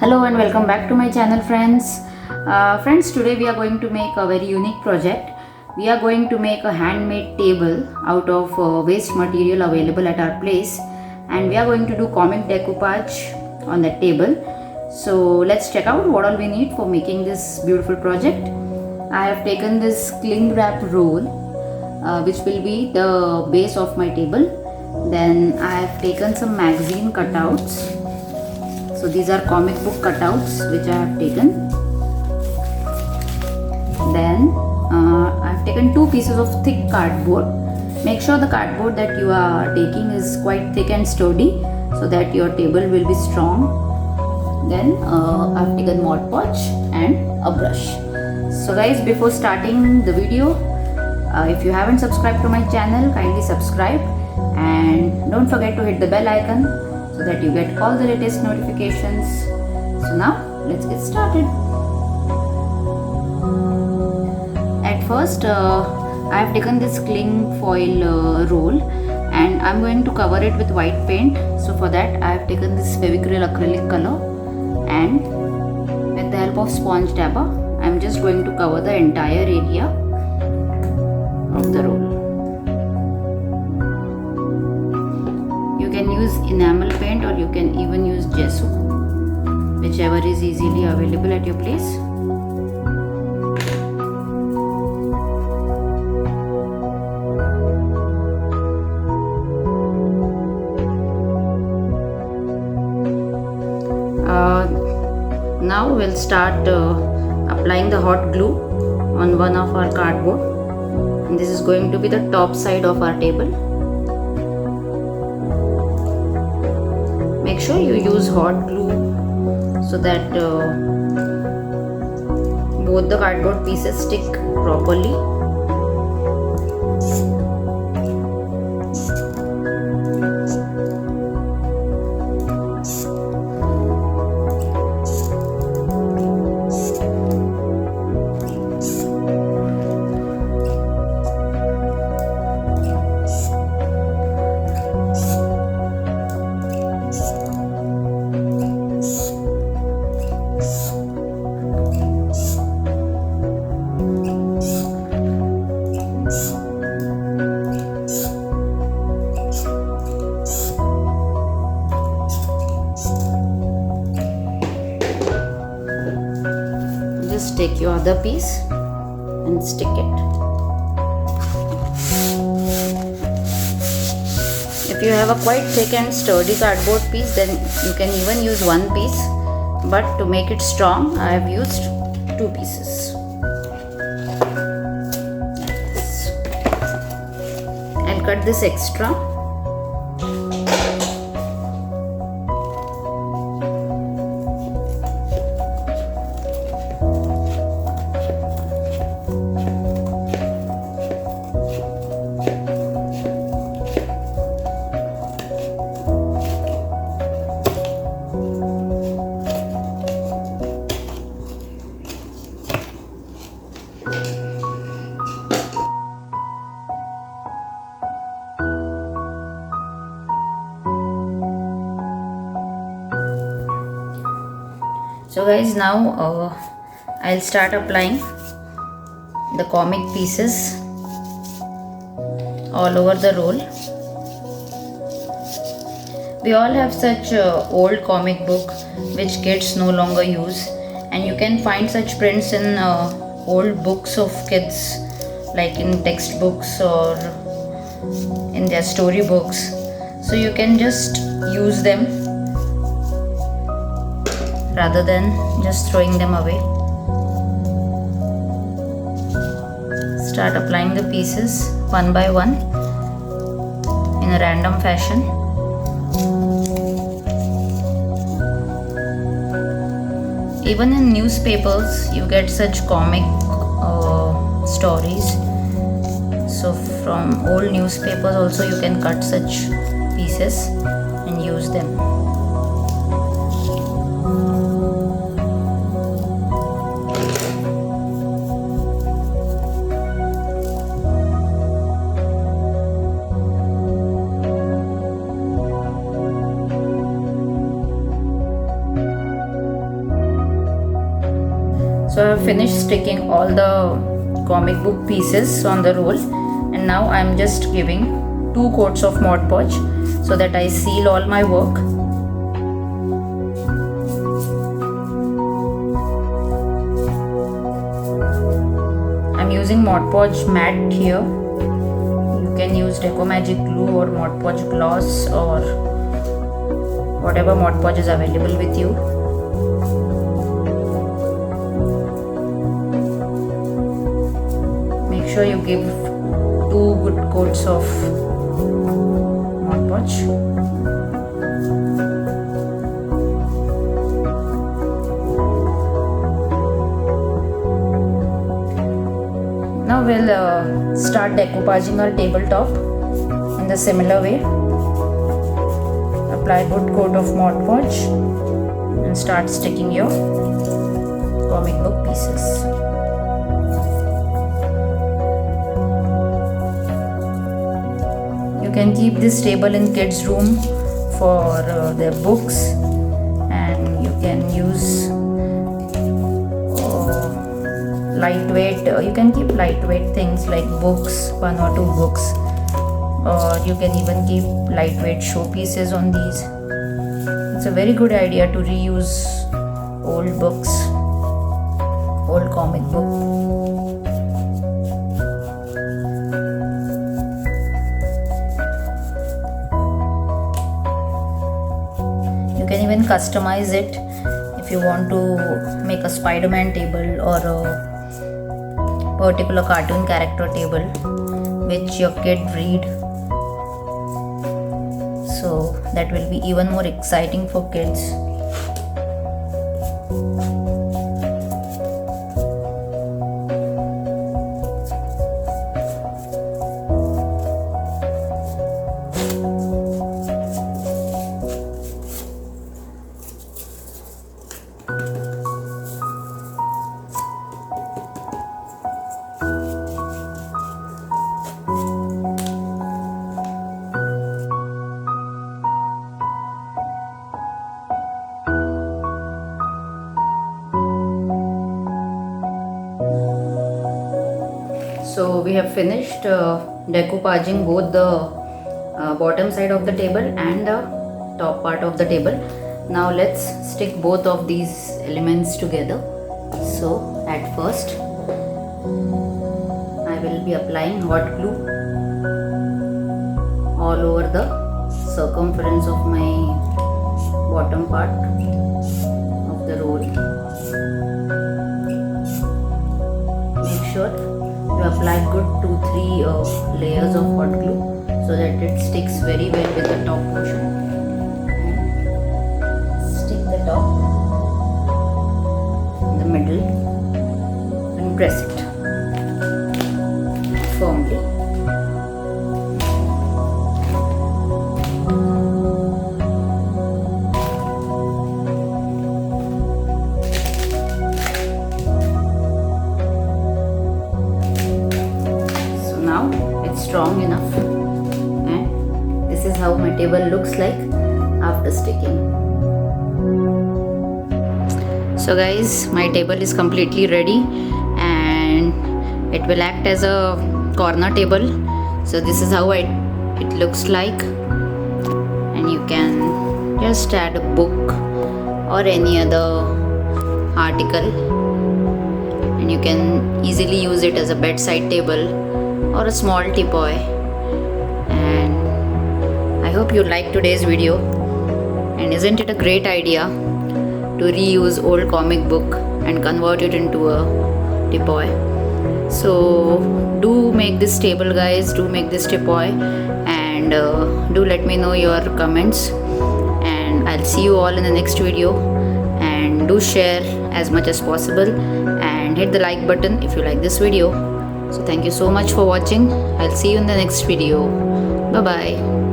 Hello and welcome back to my channel, friends. Today we are going to make a very unique project. We are going to make a handmade table out of waste material available at our place, and we are going to do comic decoupage on that table. So let's check out what all we need for making this beautiful project. I have taken this cling wrap roll, which will be the base of my table. Then I have taken some magazine cutouts. So these are comic book cutouts which I have taken. Then I have taken 2 pieces of thick cardboard. Make sure the cardboard that you are taking is quite thick and sturdy so that your table will be strong. Then I have taken Mod Podge and a brush. So guys, before starting the video, if you haven't subscribed to my channel, kindly subscribe and don't forget to hit the bell icon so that you get all the latest notifications. So now let's get started. At first I have taken this cling foil roll and I'm going to cover it with white paint. So for that I have taken this Fevicryl acrylic color, and with the help of sponge dabber I'm just going to cover the entire area of the roll. You can use enamel paint or you can even use gesso, whichever is easily available at your place. Now we'll start applying the hot glue on one of our cardboard, and this is going to be the top side of our table. Make sure you use hot glue so that both the cardboard pieces stick properly. Just take your other piece and stick it. If you have a quite thick and sturdy cardboard piece, then you can even use one piece, but to make it strong I have used 2 pieces. I'll cut this extra. So guys, now I'll start applying the comic pieces all over the roll. We all have such old comic book which kids no longer use, and you can find such prints in old books of kids, like in textbooks or in their storybooks. So you can just use them rather than just throwing them away. Start applying the pieces one by one in a random fashion. Even in newspapers you get such comic stories. So from old newspapers also you can cut such pieces and use them. So I have finished sticking all the comic book pieces on the roll, and now I am just giving 2 coats of Mod Podge so that I seal all my work. I am using Mod Podge matte here. You can use Decoupage glue or Mod Podge gloss or whatever Mod Podge is available with you. Make sure you give 2 good coats of Mod Podge. Now we'll start decoupaging our tabletop in the similar way. Apply good coat of Mod Podge and start sticking your comic book pieces. You can keep this table in kids' room for their books, and you can use lightweight. You can keep lightweight things like books, 1 or 2 books, or you can even keep lightweight showpieces on these. It's a very good idea to reuse old books, old comic book. You can even customize it if you want to make a Spider-Man table or a particular cartoon character table which your kid read. So that will be even more exciting for kids. So we have finished decoupaging both the bottom side of the table and the top part of the table. Now let's stick both of these elements together. So at first I will be applying hot glue all over the circumference of my bottom part of the roll. Make sure you apply good 2-3 layers of hot glue so that it sticks very well with the top portion. And stick the top in the middle and press it firmly. Strong enough, and this is how my table looks like after sticking. So guys, my table is completely ready and it will act as a corner table. So this is how it looks like, and you can just add a book or any other article, and you can easily use it as a bedside table or a small teapot. And I hope you liked today's video, and isn't it a great idea to reuse old comic book and convert it into a teapot? So do make this table guys, do make this teapot, and do let me know your comments, and I'll see you all in the next video. And do share as much as possible and hit the like button if you like this video. So thank you so much for watching. I'll see you in the next video. Bye bye.